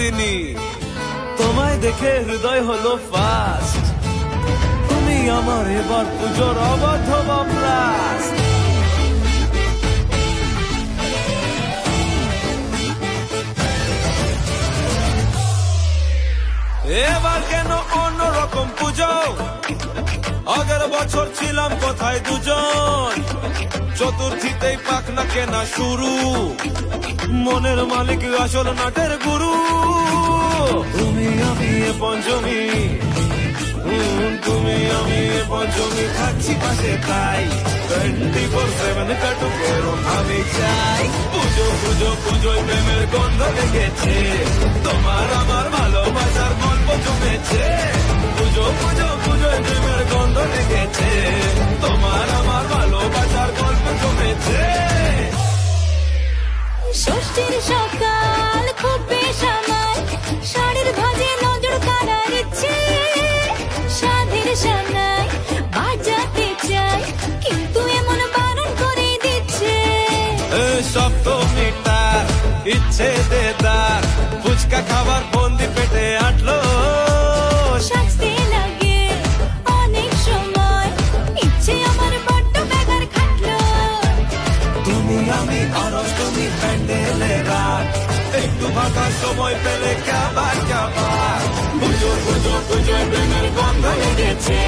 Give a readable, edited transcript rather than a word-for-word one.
দিনই তোমায় দেখে হৃদয় হলো ফাস্ট, তুমি আমার এবার পুজোর অবাধ ব্লাস্ট। এবার কেন অন্যরকম পুজো, আগের বছর ছিলাম কোথায় দুজন, চতুর্থীতেই পাখনা কেনা শুরু, মনের মালিক আসল নাটের গুরু। তুমি আমি এ পঞ্চমী, তুমি আমি এ পঞ্চমী, থাকছি পাশে তাই 24/7 কাটুক এরম আমি চাই। পুজো পুজো পুজোয় প্রেমের গন্ধ লেগেছে, তোমার আমার ভালোবাসার গল্প জমেছে। পুজো পুজো পুজোয় প্রেমের গন্ধ লেগেছে, তোমার আমার ভালোবাসার গল্প জমেছে। ষষ্ঠীর সকাল খুব বেসামাল, শাড়ির ভাজে নজর কাড়ার ইচ্ছে, সাধের সামনায় বাজাতে চাই কিন্তু এমন বারণ করে দিচ্ছে। সপ্তমীটার ইচ্ছে দেদার, ফুচকা খাবার বন্দি পেটে আটলো, সাজতে লাগে অনেক সময়, ইচ্ছে আমার বড্ড বেগার খাটলো। তুমি আমি আর তুমি প্যান্ডেলে রাত, একটু ফাঁকা সময় পেলে কাবার কাবার। পুজো পুজো পুজোয় প্রেমের গন্ধ লেগেছে,